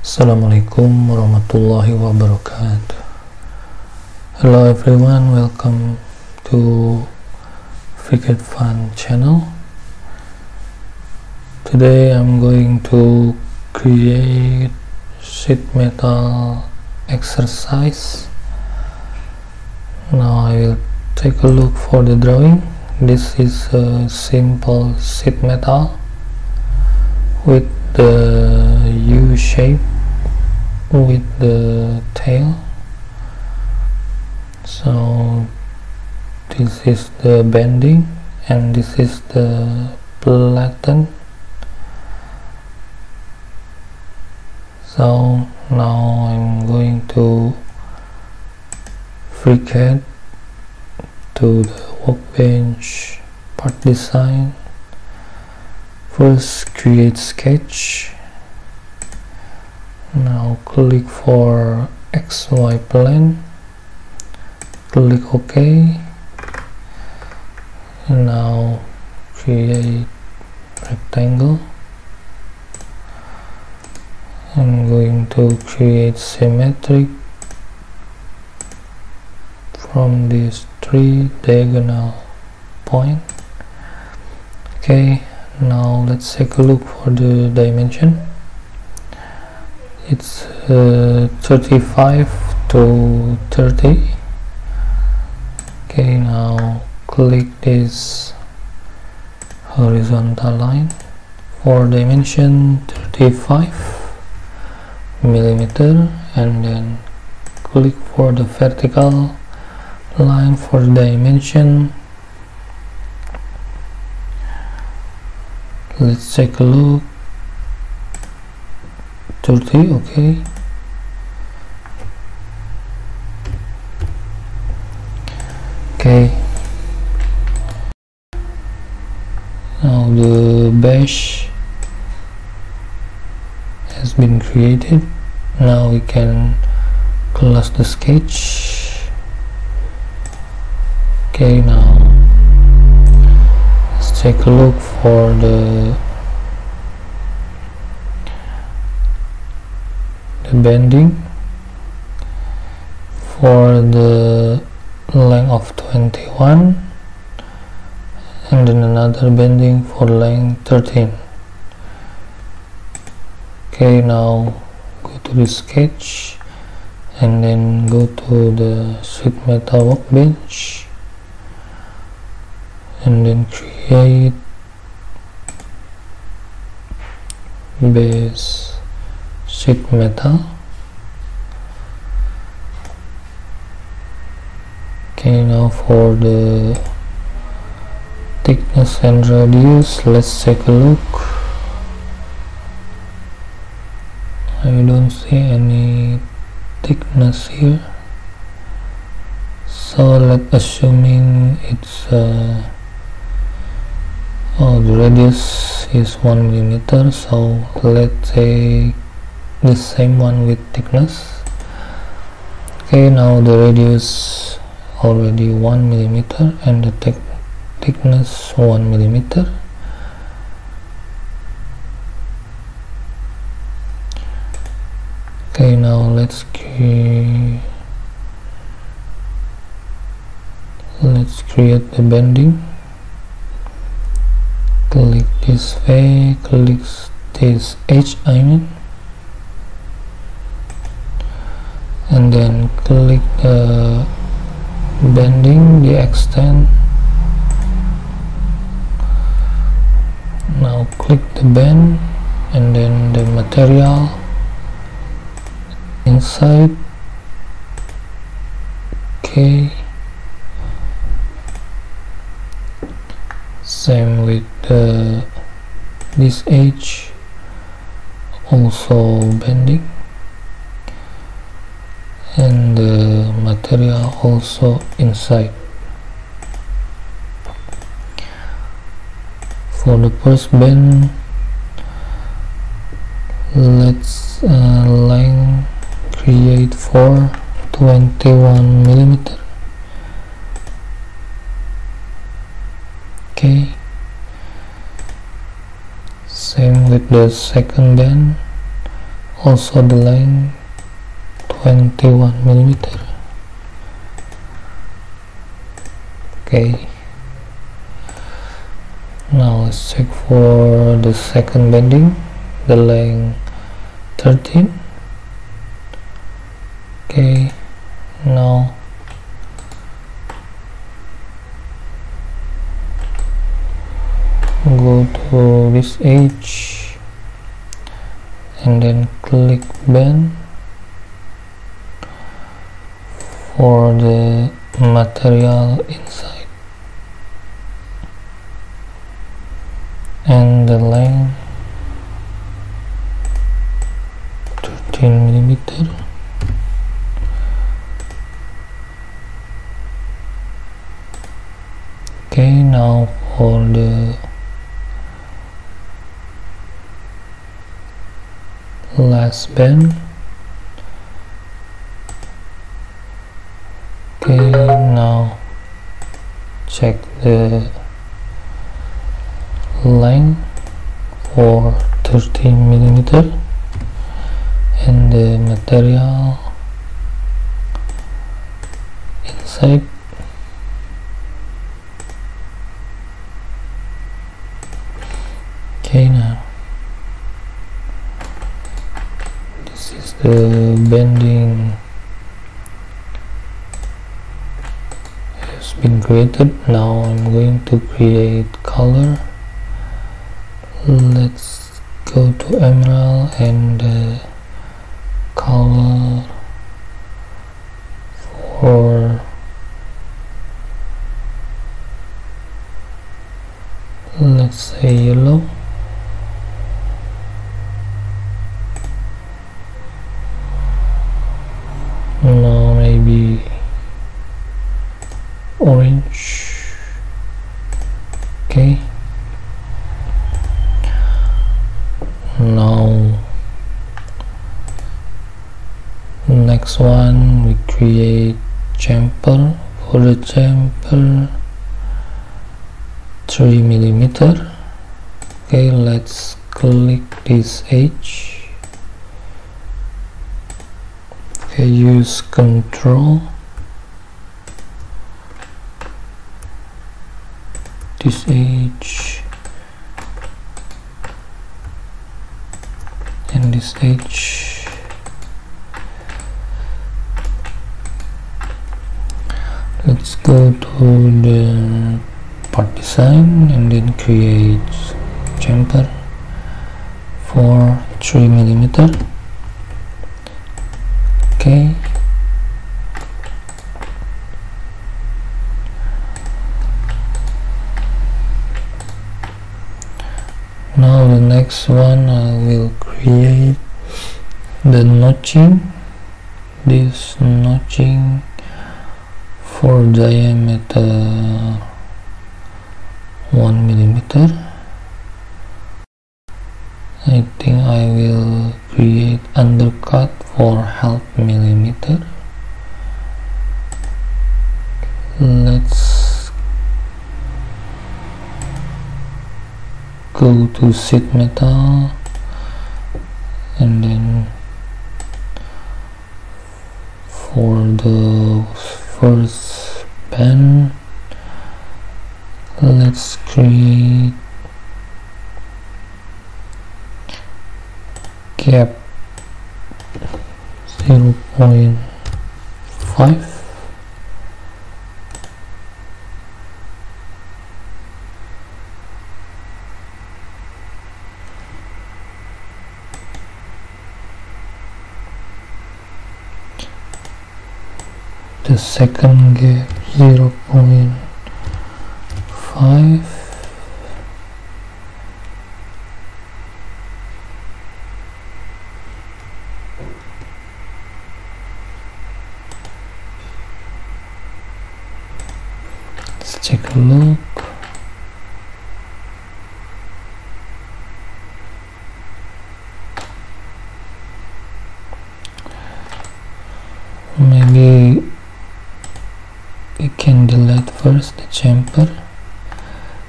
Assalamualaikum warahmatullahi wabarakatuh. Hello everyone, welcome to FreeCAD Fun channel. Today I'm going to create sheet metal exercise. Now I will take a look for the drawing. This is a simple sheet metal with the U shape with the tail. So this is the bending and this is the flatten. So now I'm going to FreeCAD to the workbench, part design. First create sketch. Now click for XY plane, click OK. Now create rectangle. I'm going to create symmetric from these three diagonal point. Okay, now let's take a look for the dimension. It's 35 to 30. Okay, now click this horizontal line for dimension 35 millimeter, and then click for the vertical line for dimension. Let's take a look. 30. Okay, now the base has been created. Now we can close the sketch. Okay, now let's take a look for the bending. For the length of 21 and then another bending for length 13. Okay, now go to the sketch and then go to the sheet metal workbench and then create base sheet metal. Okay, now for the thickness and radius, let's take a look. I don't see any thickness here, so let's assuming it's the radius is 1 millimeter, so let's take the same one with thickness. Okay, now the radius already 1 millimeter and the thickness 1 millimeter. Okay, now let's create the bending. Click this way, click this edge, and then click the bending, the extend. Now click the bend and then the material inside. Okay, same with this edge, also bending, and the material also inside. For the first bend, let's line create for 21 millimeter. Okay, same with the second bend, also the length 21mm. Okay, now let's check for the second bending, the length 13. Okay, now go to this edge and then click bend for the material inside, and the length 13mm. Okay, now for the last bend. Okay, now check the length for 13mm and the material inside. Okay, now this is the bending has been created. Now I'm going to create color. Let's go to emerald and color for let's say yellow. Now maybe orange. Okay, now next one we create chamfer. For the chamfer 3mm. Okay, let's click this edge. Okay, use control this edge and this edge. Let's go to the part design and then create chamfer for 3mm. Okay, now the next one I will create the notching. This notching for diameter 1mm. I think I will create undercut for 0.5mm. Let's go to sheetmetal and then for the first pen let's create gap 0.5. The second gap 0.5. Let's take a look. Maybe we can delete first the chamfer.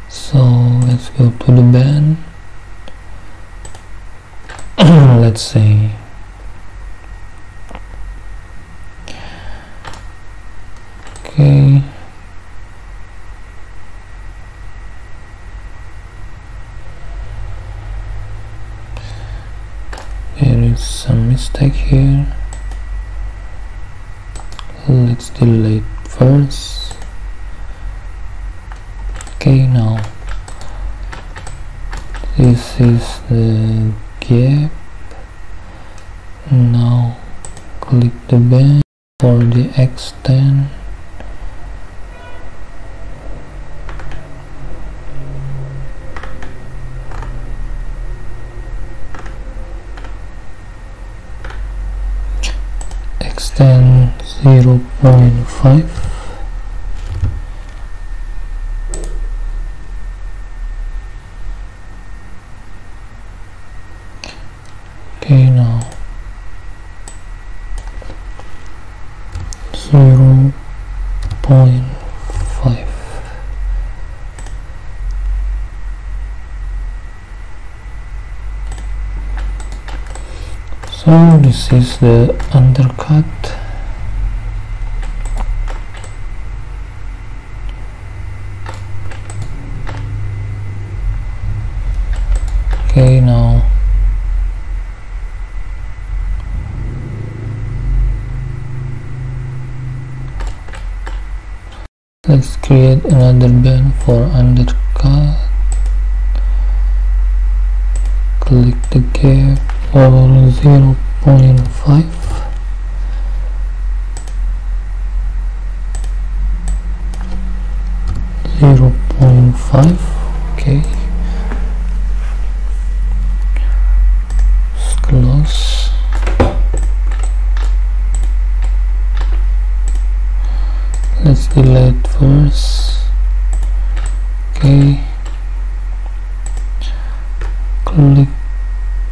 So let's go to the band. Let's say some mistake here. Let's delete first. Okay, now this is the gap. Now click the bend for the extend. Extend 0.5. Okay, now 0.5. So this is the undercut. Okay, now let's create another bend for undercut. Click the gap for 0.5. Okay, close. Let's delete first. Okay, click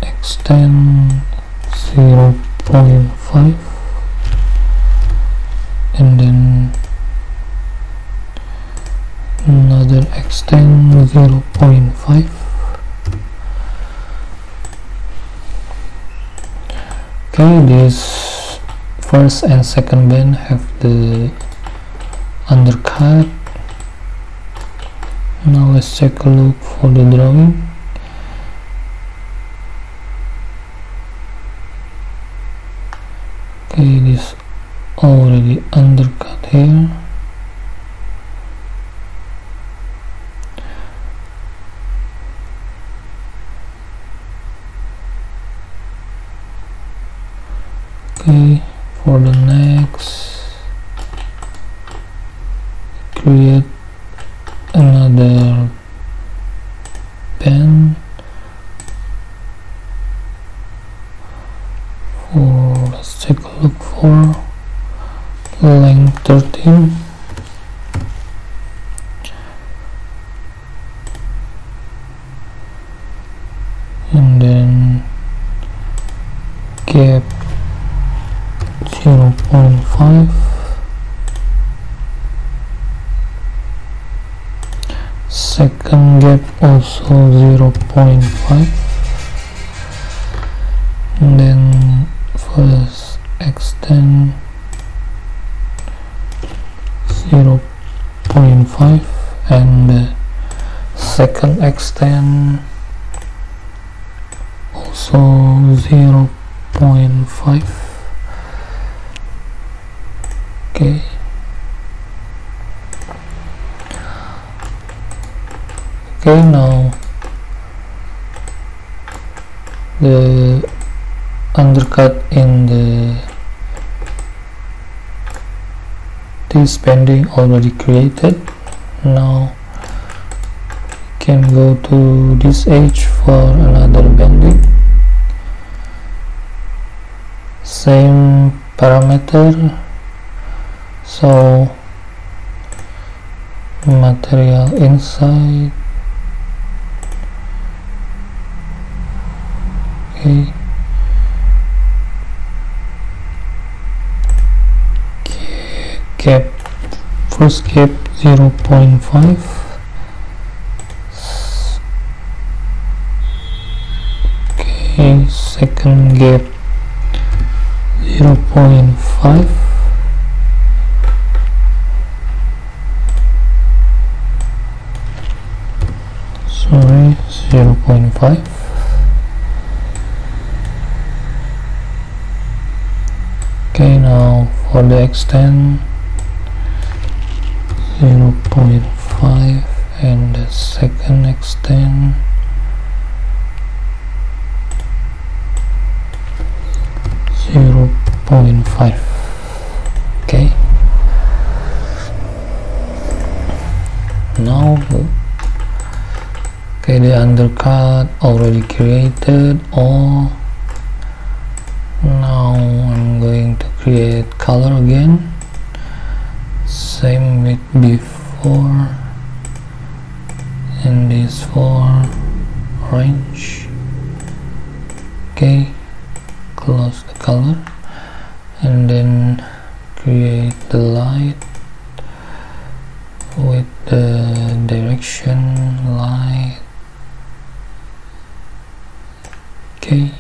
extend 0.5 and then another extend 0.5. Okay, this first and second bend have the undercut. Now let's take a look for the drawing. Okay, this already undercut here. Okay, for the next, create another bend for, let's take a look for length 13. And then gap 0.5. Second gap also 0.5. And then first extend 0.5 and second extend also 0.5. Okay, now the undercut in this bending already created. Now we can go to this edge for another bending. Same parameter. So material inside. Okay, gap, first gap 0.5. Okay, second gap 0.5. Sorry, 0.5. Okay, now for the extend 0.5 and the second extend 0.5. okay, now okay, the undercut already created. All now I'm going to create color again, same with before, and this for orange. Okay, close the color and then create the light with the direction light. Okay,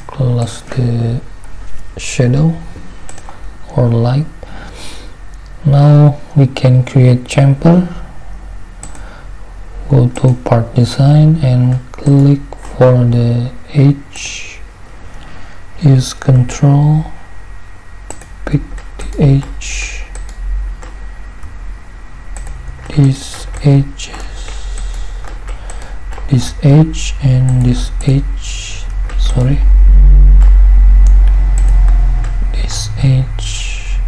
close the shadow or light. Now we can create chamfer. Go to part design and click for the edge, use control, pick the edge, these edges, this edge and this edge, sorry, this edge,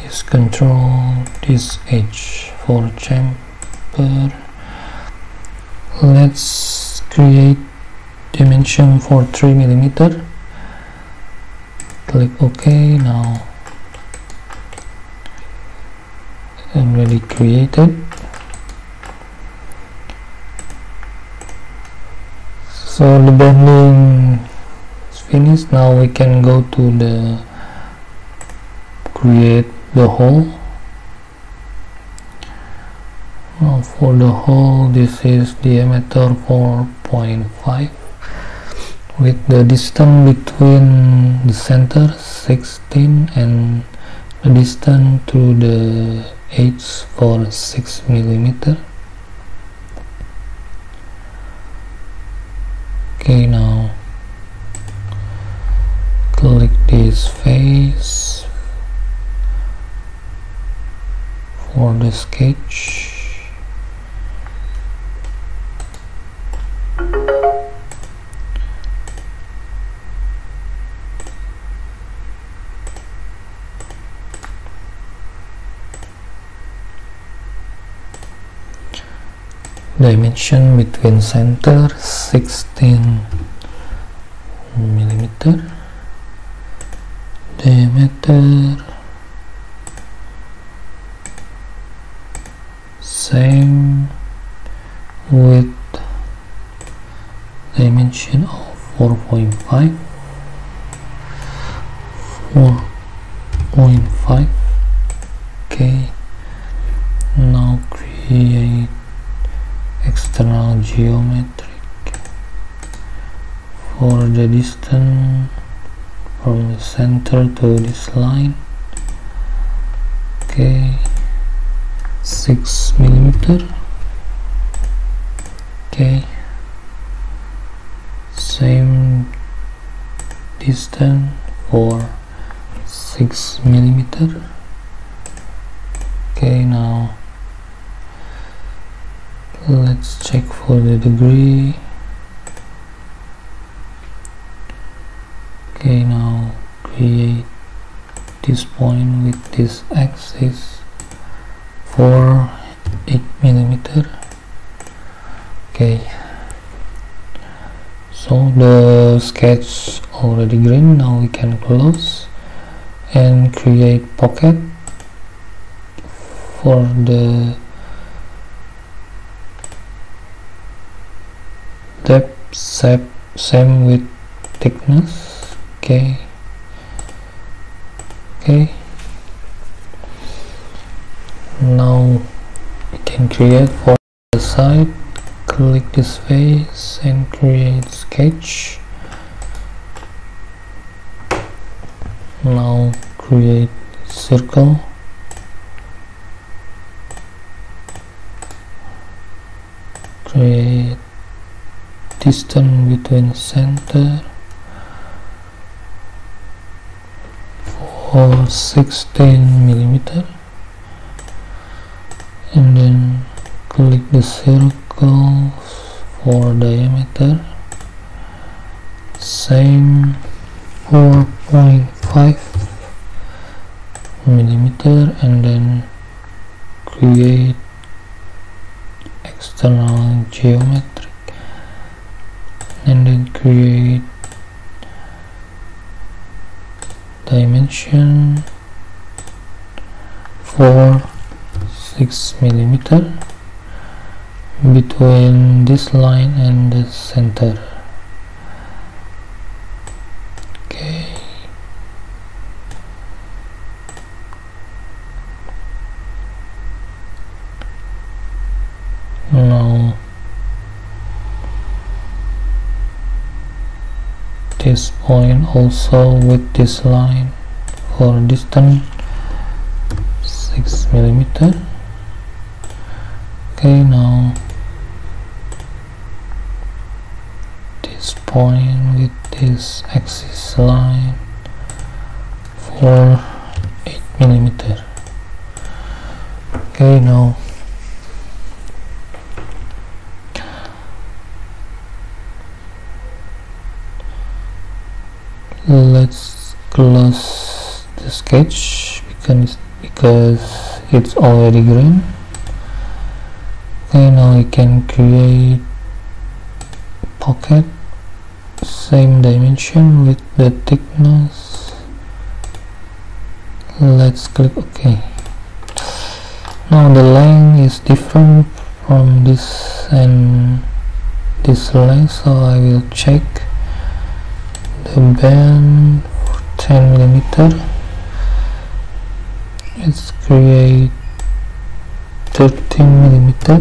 use control, this edge for chamfer. Let's create dimension for 3mm. Click OK. Now already created. So the bending is finished. Now we can go to the create the hole. Now for the hole, this is diameter 4.5 with the distance between the center 16 and the distance to the edge for 6mm. Okay, now click this face for the sketch. Dimension between center 16mm, diameter same with dimension of 4.5. Okay, now create external geometric for the distance from the center to this line. Okay, 6mm. Okay, same distance for 6mm. Okay, now let's check for the degree. Okay, now create this point with this axis for 8mm. Okay, so the sketch already green. Now we can close and create pocket for the depth, same with thickness. Okay, now we can create for the side. Click this face and create sketch. Now create circle. create distance between center for 16 millimeter, and then click the circles for diameter, same 4.5 millimeter, and then create external geometry, and then create dimension for 6 millimeter between this line and the center. Okay, now this point also with this line for distance 6 millimeter. Okay, now this point with this axis line for 8 millimeter. Okay, now let's close the sketch because it's already green. Okay, now we can create pocket, same dimension with the thickness. Let's click OK. Now the length is different from this and this length, so I will check the bend for 10 millimeter. Let's create 13 millimeter.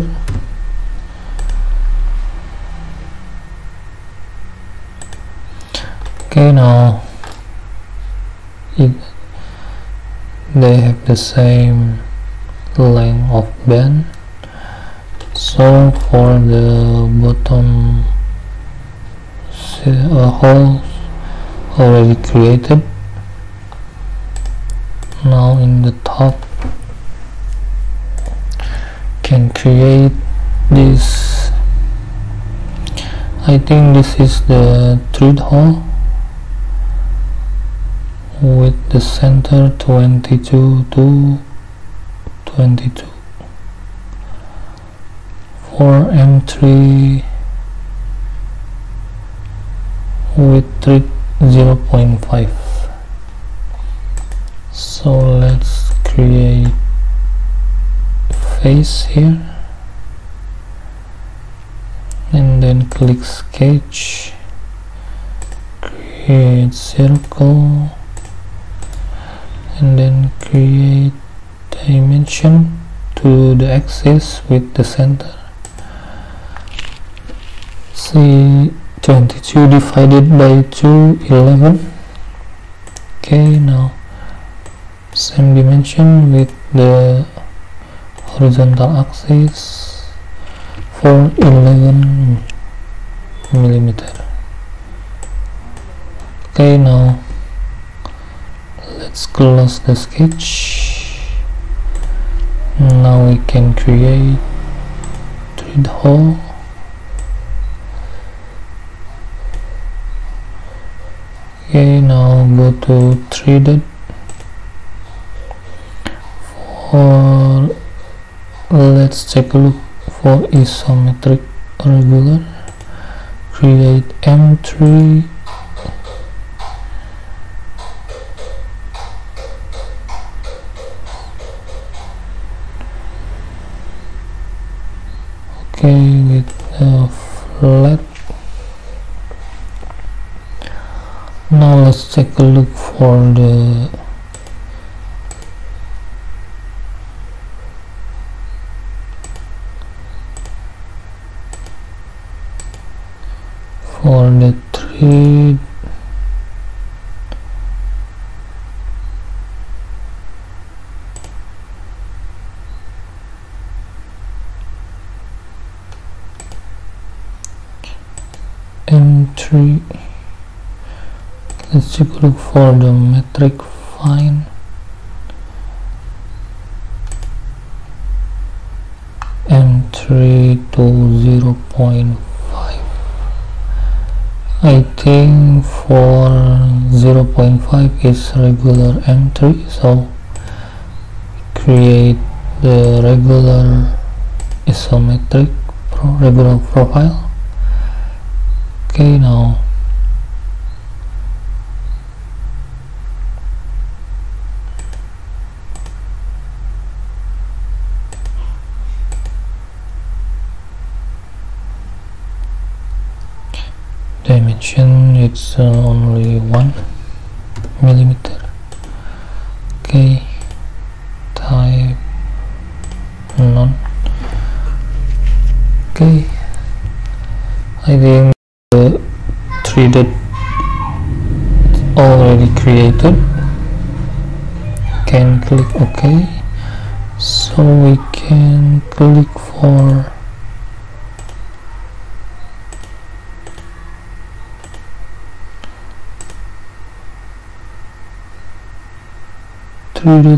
Okay, now they have the same length of bend, so for the bottom hole already created. Now in the top can create this. I think this is the thread hole with the center 22 to 22 for M3 with thread 0.5. So let's create face here, and then click sketch, create circle, and then create dimension to the axis with the center. See, 22 divided by 2, 11. Okay, now same dimension with the horizontal axis for 11 millimeter. Okay, now let's close the sketch. Now we can create thread hole. Okay, now go to threaded. Let's take a look for isometric regular. Create M3, okay, with the flat. Now let's take a look for the thread. M3. Let's take a look for the metric fine. M3 to 0.5. I think for 0.5 is regular M3, so create the regular isometric regular profile. Okay, now dimension, it's only 1 millimeter. Okay, type none. Okay, I think the 3D already created. Can click OK, so we can click for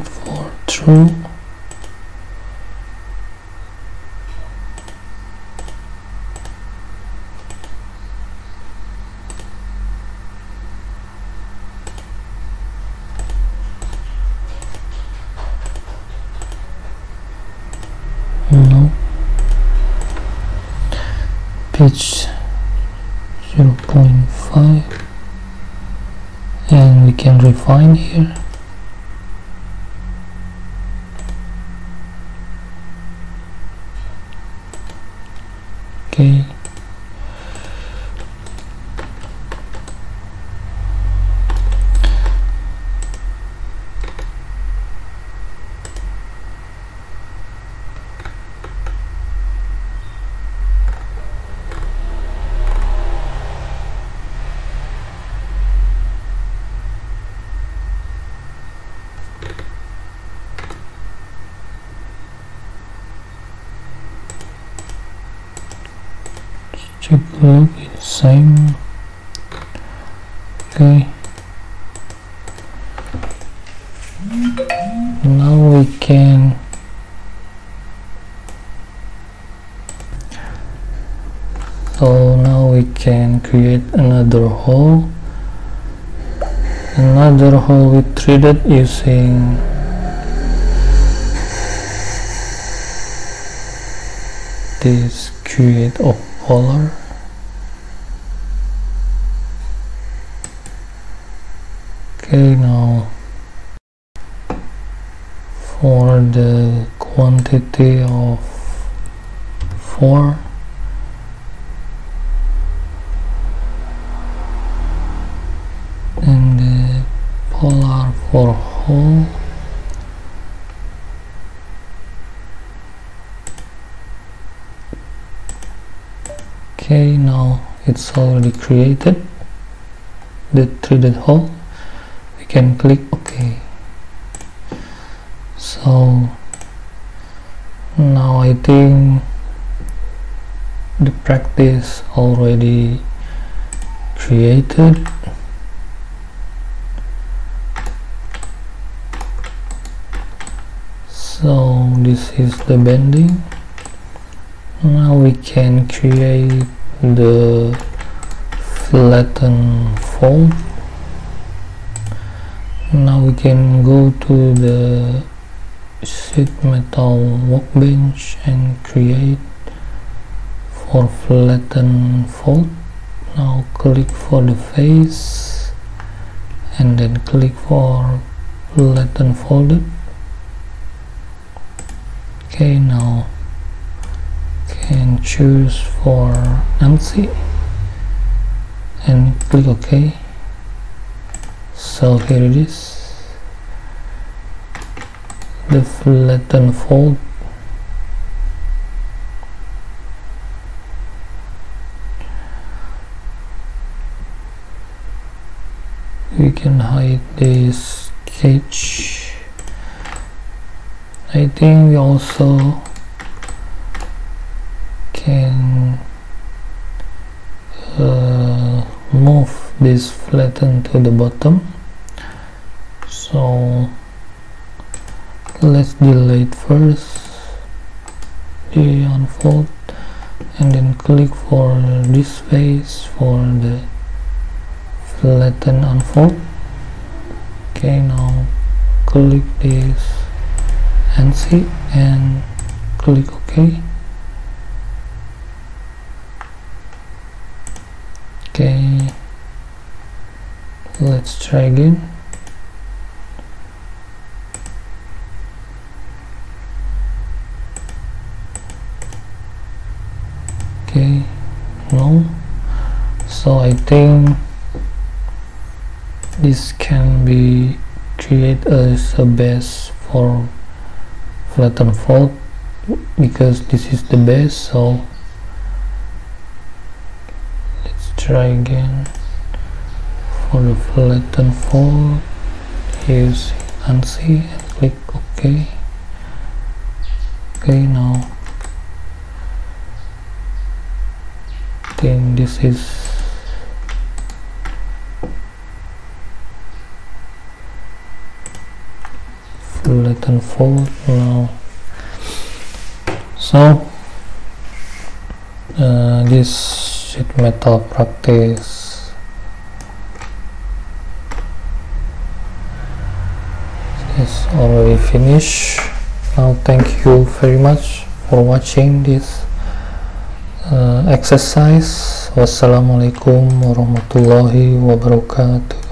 for true. No. Pitch 0.5, and we can refine here. Okay. Check look, it's same. Okay, now we can create another hole with 3D using this create of polar. Okay, now for the quantity of 4, and the polar for hole. Okay, now it's already created the 3D hole. We can click OK. So now I think the practice already created. So this is the bending. Now we can create the flatten fold. Now we can go to the sheetmetal workbench and create for flatten fold. Now click for the face and then click for flatten folded. Okay, now can choose for empty and click OK. So here it is, the flatten fold. We can hide this sketch. I think we also can this flatten to the bottom. So let's delete first the unfold, and then click for this face for the flatten unfold. Okay, now click this NC and click OK. Okay, let's try again. Okay, no. So I think this can be create as a base for flatten fold, because this is the base. So let's try again. For the flatten fold, use ANSI and click OK. Okay, now I think this is flatten fold now. So this sheet metal practice is already finished. Now thank you very much for watching this exercise. Wassalamualaikum warahmatullahi wabarakatuh.